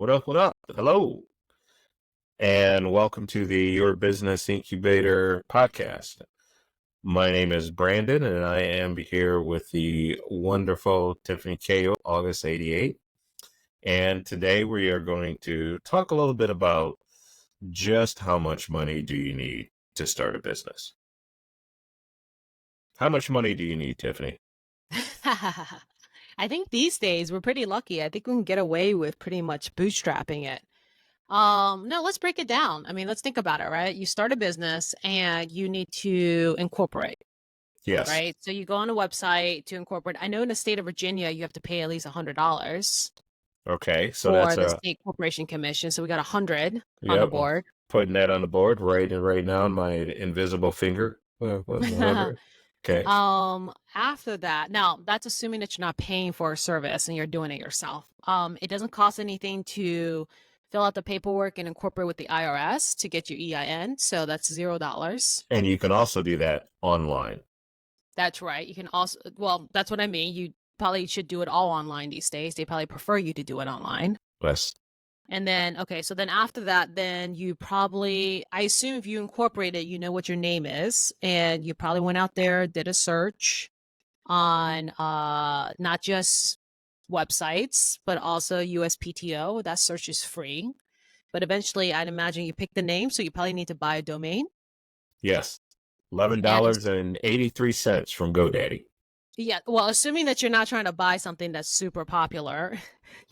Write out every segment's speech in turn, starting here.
What up? What up? Hello, and welcome to the Your Business Incubator podcast. My name is Brandon, and I am here with the wonderful Tiffany Ko, August 88. And today we are going to talk a little bit about just how much money do you need to start a business? How much money do you need, Tiffany? I think these days we're pretty lucky. I think we can get away with pretty much bootstrapping it. No, let's break it down. I mean, let's think about it, right? You start a business and you need to incorporate, Yes. right? So you go on a website to incorporate. I know in the state of Virginia, you have to pay at least $100 Okay, so for that's the state corporation commission. So we got 100 on the yep, board. putting that on the board right now on my invisible finger. 100. Okay. After that, now that's assuming that you're not paying for a service and you're doing it yourself. It doesn't cost anything to fill out the paperwork and incorporate with the IRS to get your EIN. So that's $0. And you can also do that online. That's right. You can also, well, that's what I mean. You probably should do it all online these days. They probably prefer you to do it online. Yes. And then, okay, so then after that, then you probably, I assume if you incorporate it, you know what your name is, and you probably went out there, did a search on not just websites, but also USPTO. That search is free. But eventually, I'd imagine you pick the name, so you probably need to buy a domain. Yes. And $11.83 from GoDaddy. yeah, well, assuming that you're not trying to buy something that's super popular,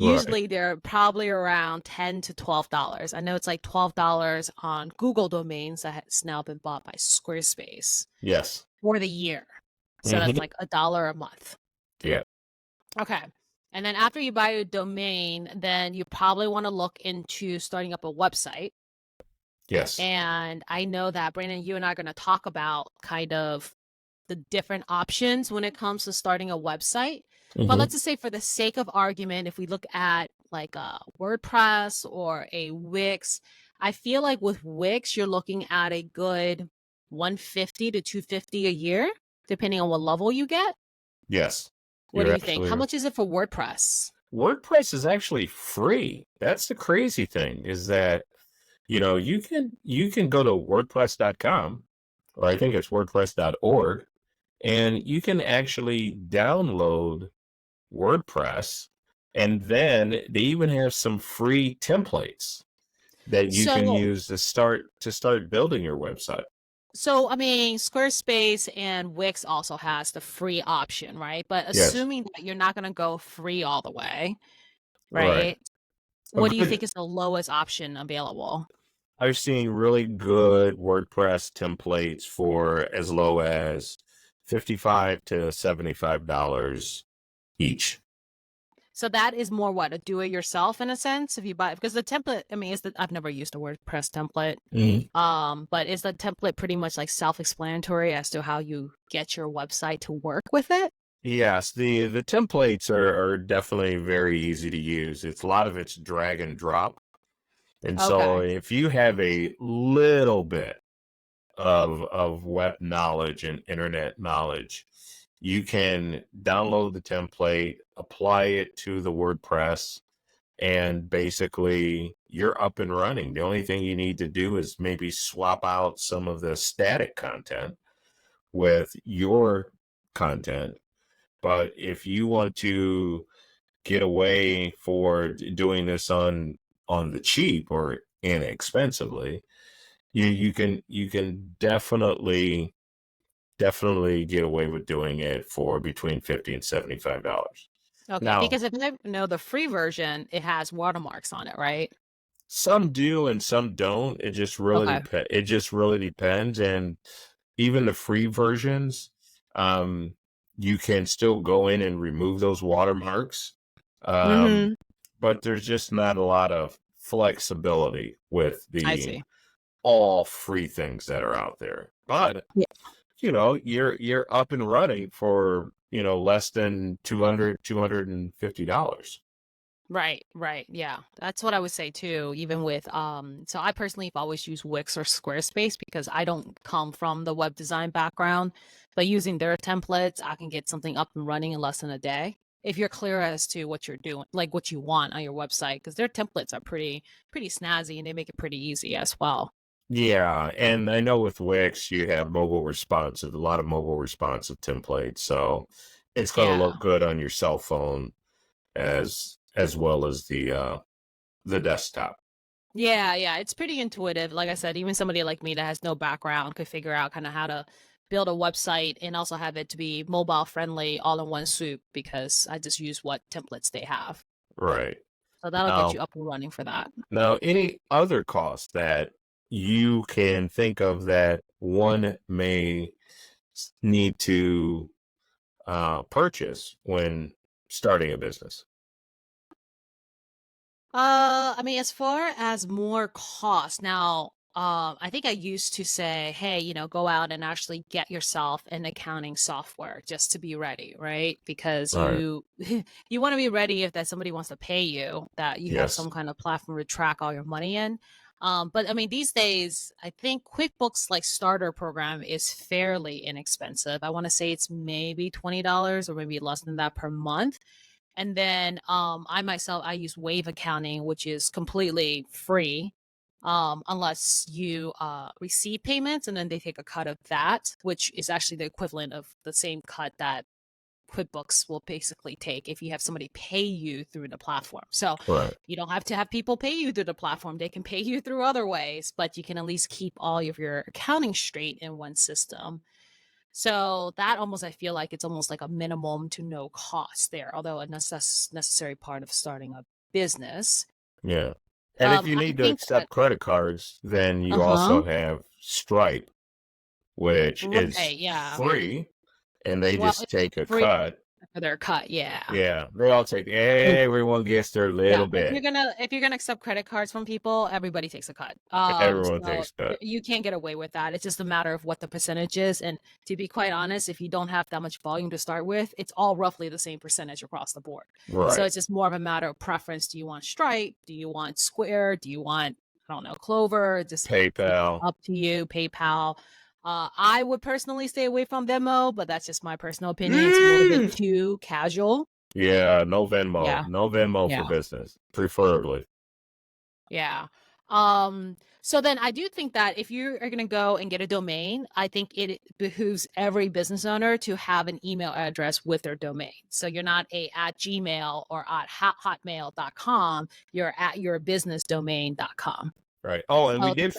Right. usually they're probably around $10 to $12. I know it's like $12 on Google domains that's now been bought by Squarespace Yes. for the year. So that's Mm-hmm. like $1 a month. Yeah. Okay. And then after you buy a domain, then you probably want to look into starting up a website. Yes. And I know that Brandon, you and I are going to talk about kind of the different options when it comes to starting a website. But Mm-hmm. let's just say for the sake of argument, if we look at like a WordPress or a Wix, I feel like with Wix, you're looking at a good 150 to 250 a year, depending on what level you get. Yes. What do You're you think? How absolutely right. much is it for WordPress? WordPress is actually free. That's the crazy thing is that, you can go to WordPress.com, or I think it's WordPress.org, and you can actually download WordPress, and then they even have some free templates that you can So use to start building your website. So, I mean, Squarespace and Wix also has the free option, right? But Yes, assuming that you're not going to go free all the way, right. right? A What do you good. think is the lowest option available? I've seen really good WordPress templates for as low as $55 to $75 each. So that is more what, a do it yourself in a sense if you buy, because the template, I mean, I've never used a WordPress template. Mhm. But is the template pretty much like self-explanatory as to how you get your website to work with it? Yes, the templates are definitely very easy to use. It's a lot of it's drag and drop. And so Okay. if you have a little bit of web knowledge and internet knowledge, you can download the template, apply it to the WordPress, and basically you're up and running. The only thing you need to do is maybe swap out some of the static content with your content. But if you want to get away for doing this on the cheap or inexpensively, you can definitely get away with doing it for between $50 and $75. Okay. Now, Because if you know the free version, it has watermarks on it, right? some do and some don't. Okay. It just really depends. And even the free versions, um, you can still go in and remove those watermarks. Um, Mm-hmm. but there's just not a lot of flexibility with I the see. all free things that are out there. But you're up and running for less than $250. Right, right. Yeah. That's what I would say too, even with so I personally have always used Wix or Squarespace because I don't come from the web design background, but using their templates, I can get something up and running in less than a day. if you're clear as to what you're doing, like what you want on your website, because their templates are pretty snazzy and they make it pretty easy as well. Yeah, and I know with Wix you have mobile responsive, a lot of mobile responsive templates, so it's going to Yeah. look good on your cell phone as well as the desktop. Yeah, yeah, it's pretty intuitive. Like I said, even somebody like me that has no background could figure out kind of how to build a website and also have it to be mobile friendly all in one swoop because I just use what templates they have. Right. So that'll get Now, you up and running for that. now any other costs that you can think of that one may need to purchase when starting a business? I mean, as far as more cost, now, I think I used to say, hey, go out and actually get yourself an accounting software just to be ready, right? Because Right. you want to be ready if that somebody wants to pay you, that you have Yes. some kind of platform to track all your money in. But I mean, these days, I think QuickBooks like starter program is fairly inexpensive. I want to say it's maybe $20 or maybe less than that per month, and then I myself I use Wave accounting, which is completely free. Unless you receive payments and then they take a cut of that, which is actually the equivalent of the same cut that QuickBooks will basically take if you have somebody pay you through the platform. So Right. you don't have to have people pay you through the platform. They can pay you through other ways, but you can at least keep all of your accounting straight in one system. So that almost I feel like it's almost like a minimum to no cost there, although a necessary part of starting a business. Yeah. And if you I need to think that accept credit cards, then you uh-huh. also have Stripe, which Right, is yeah. free, and they Well, just it's take a free cut. for their cut, yeah. Yeah, they all take, everyone gets their Yeah, little bit. if you're gonna accept credit cards from people, everybody takes a cut. Everyone So takes a cut. you can't get away with that. It's just a matter of what the percentage is. And to be quite honest, if you don't have that much volume to start with, it's all roughly the same percentage across the board. So Right. it's just more of a matter of preference. Do you want Stripe? Do you want Square? Do you want, I don't know, Clover? Just PayPal. up to you. PayPal. I would personally stay away from Venmo, but that's just my personal opinion. It's a little bit Mm. too casual. Yeah, no Venmo. Yeah. No Venmo for Yeah. business, preferably. Yeah. So then I do think that if you are going to go and get a domain, I think it behooves every business owner to have an email address with their domain. So you're not a at Gmail or at hotmail.com, you're at yourbusinessdomain.com. Right. Oh, and Oh, we did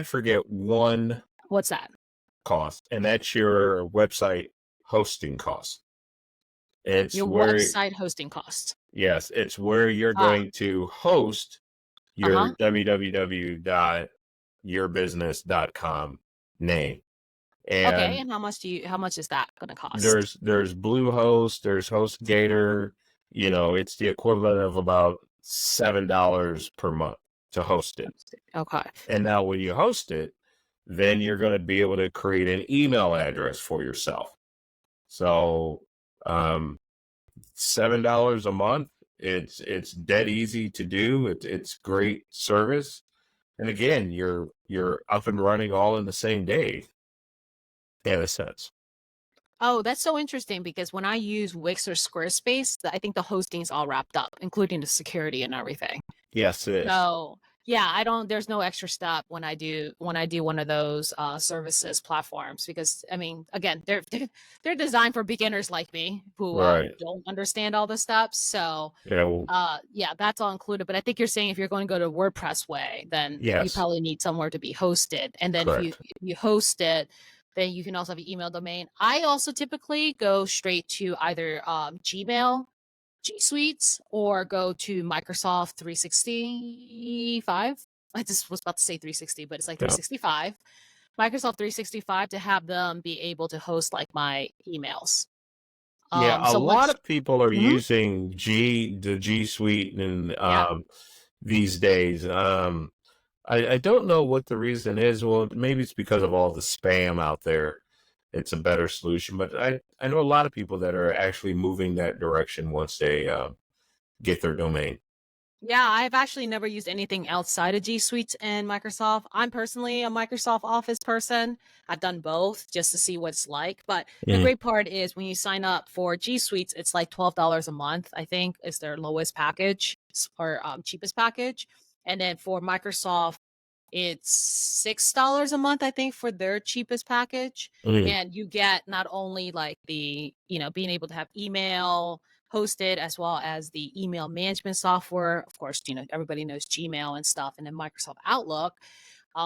forget one what's that? cost, and that's your website hosting cost. It's Your where, website hosting costs. yes, it's where you're Ah, going to host your uh-huh. www.yourbusiness.com name. Okay, And and how much is that going to cost? there's Bluehost, there's HostGator, it's the equivalent of about $7 per month to host it. Okay. And now when you host it, then you're going to be able to create an email address for yourself. So, $7 a month. It's dead easy to do. It's great service. And again, you're up and running all in the same day, in a sense. Oh, that's so interesting because when I use Wix or Squarespace, I think the hosting's all wrapped up, including the security and everything. Yes, it is. So yeah, I don't there's no extra step when I do one of those services platforms because I mean again they're designed for beginners like me who Right. don't understand all the steps. So Yeah. Well, yeah, that's all included. But I think you're saying if you're going to go to WordPress way, then you yes. probably need somewhere to be hosted. And then Correct. if you host it, then you can also have an email domain. I also typically go straight to either Gmail, G Suites, or go to Microsoft 365. I just was about to say 360, but it's like Yeah. 365. Microsoft 365 to have them be able to host like my emails. Yeah. A So lot once, of people are mhm, using the G Suite and yeah. these days. I don't know what the reason is. Well, maybe it's because of all the spam out there. It's a better solution, but I know a lot of people that are actually moving that direction once they get their domain. Yeah, I've actually never used anything outside of G Suite and Microsoft. I'm personally a Microsoft Office person. I've done both just to see what it's like. But the Mm, great part is when you sign up for G Suites, it's like $12 a month, I think, is their lowest package or cheapest package. And then for Microsoft, it's $6 a month, I think, for their cheapest package. mm, And you get not only like being able to have email hosted as well as the email management software. Of course, everybody knows Gmail and stuff, and then Microsoft Outlook.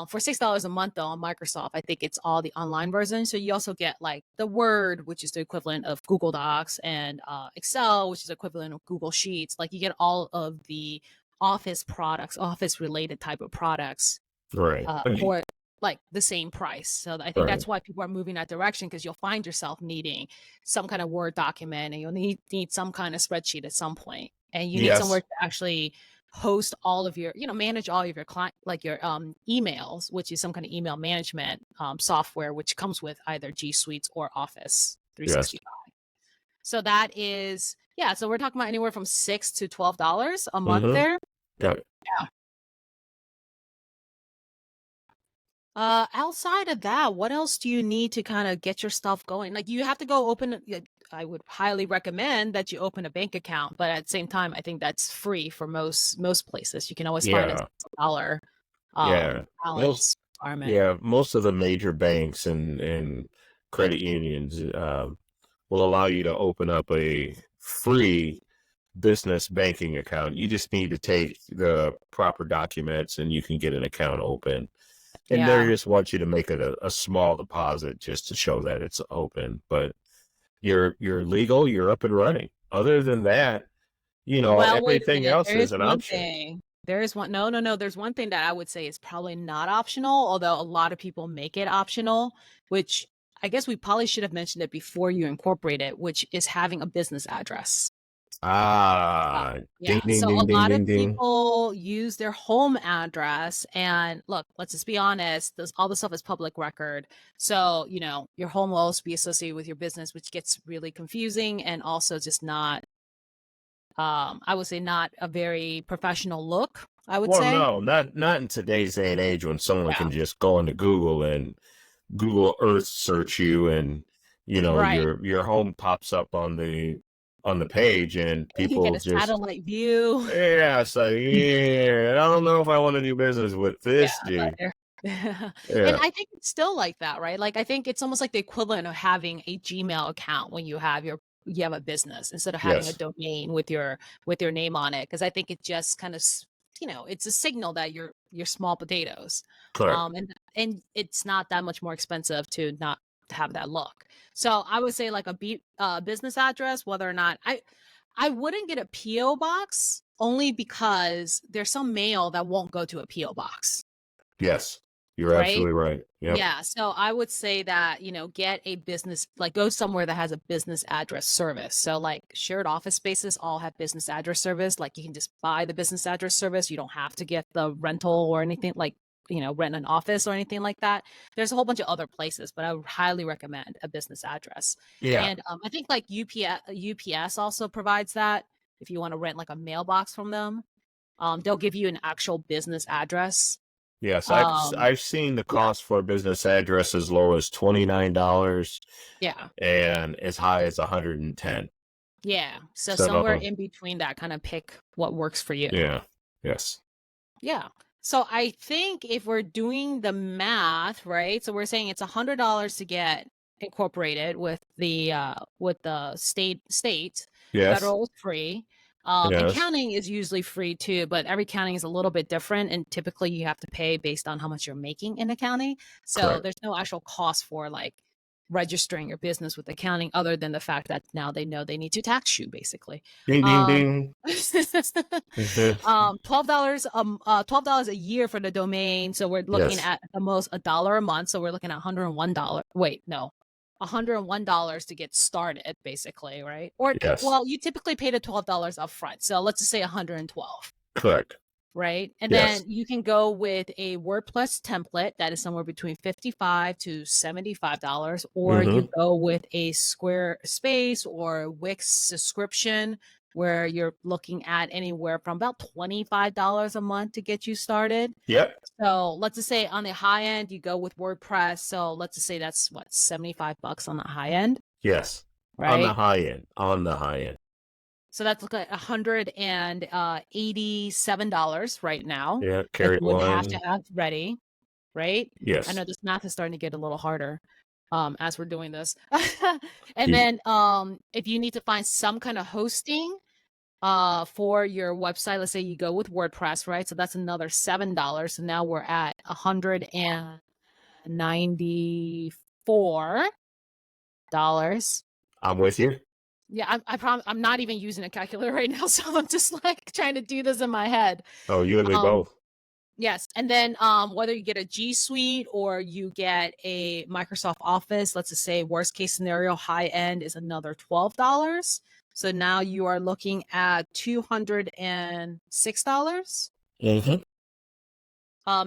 For $6 a month, though, on Microsoft, I think it's all the online version. So you also get like the Word, which is the equivalent of Google Docs, and Excel, which is equivalent of Google Sheets. Like you get all of the Office products, Office related type of products right. for like the same price. So I think Right. that's why people are moving that direction because you'll find yourself needing some kind of Word document and you'll need some kind of spreadsheet at some point. And you need somewhere Yes. to actually host all of your, manage all of your client, like your emails, which is some kind of email management software, which comes with either G Suites or Office Yes. 365. So that is, yeah. So we're talking about anywhere from $6 to $12 a month Mm-hmm. there. Yeah. Yeah. Outside of that, what else do you need to kind of get your stuff going? Like you have to go I would highly recommend that you open a bank account, but at the same time, I think that's free for most places. You can always find a Yeah. dollar Yeah. Most. balance requirement. Yeah. Most of the major banks and credit unions will allow you to open up a free business banking account. You just need to take the proper documents and you can get an account open. And they Yeah. just want you to make it a small deposit just to show that it's open. But you're legal, you're up and running. Other than that, Well, wait a everything minute. else There is is an one option. thing. There is one. No, no, no. There's one thing that I would say is probably not optional, although a lot of people make it optional, which I guess we probably should have mentioned it before you incorporate it, which is having a business address. Ah, Yeah. ding, ding, So a ding, ding, lot of ding, ding. people use their home address. And look, let's just be honest, all the stuff is public record. So, your home will also be associated with your business, which gets really confusing and also just not, I would say, not a very professional look, I would Well, say. no, not in today's day and age when someone Yeah. can just go into Google and Google Earth search you, and Right. your home pops up on the page, and You can get people a just, satellite view. yeah, so yeah, I don't know if I want to do business with Yeah, this but dude. they're and Yeah. I think it's still like that, right? Like, I think it's almost like the equivalent of having a Gmail account when you have a business instead of having a Yes. domain with your name on it. Because I think it just kind of, it's a signal that you're small potatoes, Correct. and it's not that much more expensive to not have that look. So I would say like business address, whether or not I wouldn't get a PO box only because there's some mail that won't go to a PO box, Yes. You're right? absolutely right. Yep. Yeah, so I would say that, get a business, like go somewhere that has a business address service. So like shared office spaces all have business address service. Like you can just buy the business address service. You don't have to get the rental or anything like, rent an office or anything like that. There's a whole bunch of other places, but I would highly recommend a business address. Yeah. And I think like UPS also provides that if you want to rent like a mailbox from them. They'll give you an actual business address. Yes. Um, I've seen the yeah, cost for a business address as low as $29 yeah. and as high as 110. Yeah. So somewhere So in between that, kind of pick what works for you. yeah. Yes. Yeah. So I think if we're doing the math, right? So we're saying it's $100 to get incorporated with the state. Yes. Federal is free. And Yes. counting is usually free too, but every counting is a little bit different, and typically you have to pay based on how much you're making in accounting. So Correct. there's no actual cost for like registering your business with accounting other than the fact that now they know they need to tax you basically. Ding, ding, Um ding. $12 a year for the domain. So we're looking Yes. at the most $1 a month. So we're looking at $101. Wait, no. $101 to get started, basically, right? Or Yes. well, you typically pay the $12 up front. So let's just say 112, Correct. right? And then Yes. you can go with a WordPress template that is somewhere between $55 to $75, or you Mm-hmm. go with a Squarespace or Wix subscription, where you're looking at anywhere from about $25 a month to get you started. Yep. So let's just say on the high end, you go with WordPress. So let's just say that's what, $75 on the high end, Yes. On the right? high end. On the high end. So that's like $187 right now Yeah. that Carry you would have to one. have ready, right? I Yes. know this math is starting to get a little harder as we're doing this. And Ye- then if you need to find some kind of hosting for your website, let's say you go with WordPress, right? So that's another $7. So now we're at $194. I'm with you. Yeah, I'm not even using a calculator right now, so I'm just like trying to do this in my head. Oh, you and me Um, both. yes, and then whether you get a G Suite or you get a Microsoft Office, let's just say worst case scenario, high end is another $12. So now you are looking at $206. Mm-hmm.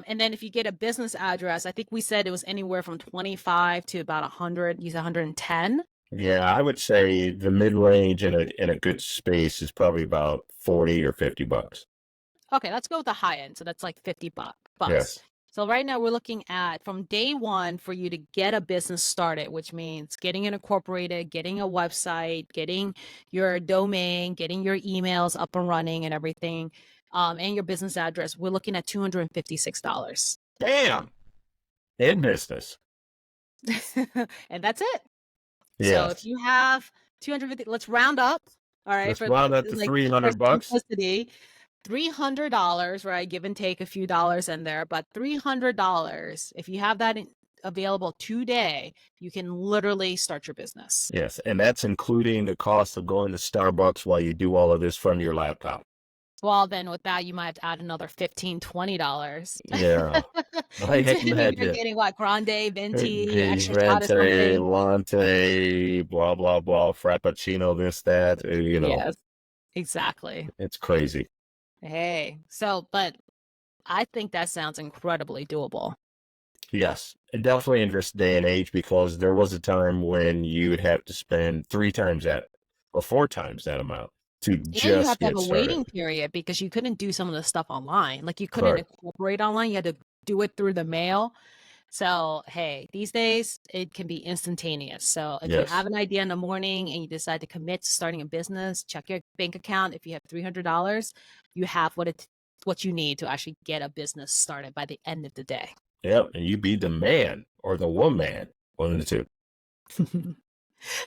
And then if you get a business address, I think we said it was anywhere from 25 to about 100, use 110. Yeah, I would say the mid range in a good space is probably about 40 or $50. Okay, let's go with the high end. So that's like 50 bucks. Yes. So right now we're looking at from day one for you to get a business started, which means getting it incorporated, getting a website, getting your domain, getting your emails up and running and everything, and your business address. We're looking at $256. Damn. In business. And that's it. So if Yes. you have 250, let's round up. All right, Let's round up to like for 300 bucks. simplicity, $300, right? Give and take a few dollars in there, but $300, if you have that available today, you can literally start your business. Yes. And that's including the cost of going to Starbucks while you do all of this from your laptop. Well, then with that, you might have to add another $15, $20. Yeah. I If you're imagine. getting what, grande, venti, The extra shot or Vente, something. latte, blah, blah, blah, frappuccino, this, that, Yes, exactly. it's crazy. Hey, so, but I think that sounds incredibly doable. Yes, and definitely in this day and age, because there was a time when you would have to spend 3 times that or 4 times that amount to And you have just to have get a started. waiting period because you couldn't do some of the stuff online. Like you couldn't Correct. incorporate online. You had to do it through the mail. So, hey, these days it can be instantaneous. So, if you have Yes. an idea in the morning and you decide to commit to starting a business, check your bank account. If you have $300, you have what you need to actually get a business started by the end of the day. Yep. And you be the man or the woman, one of the two.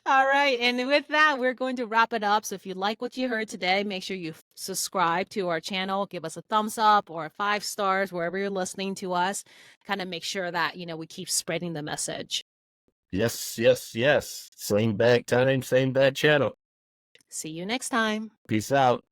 All right. And with that, we're going to wrap it up. So if you like what you heard today, make sure you subscribe to our channel, give us a thumbs up or 5 stars wherever you're listening to us. Kind of make sure that, we keep spreading the message. Yes, yes, yes. Same bad time, same bad channel. See you next time. Peace out.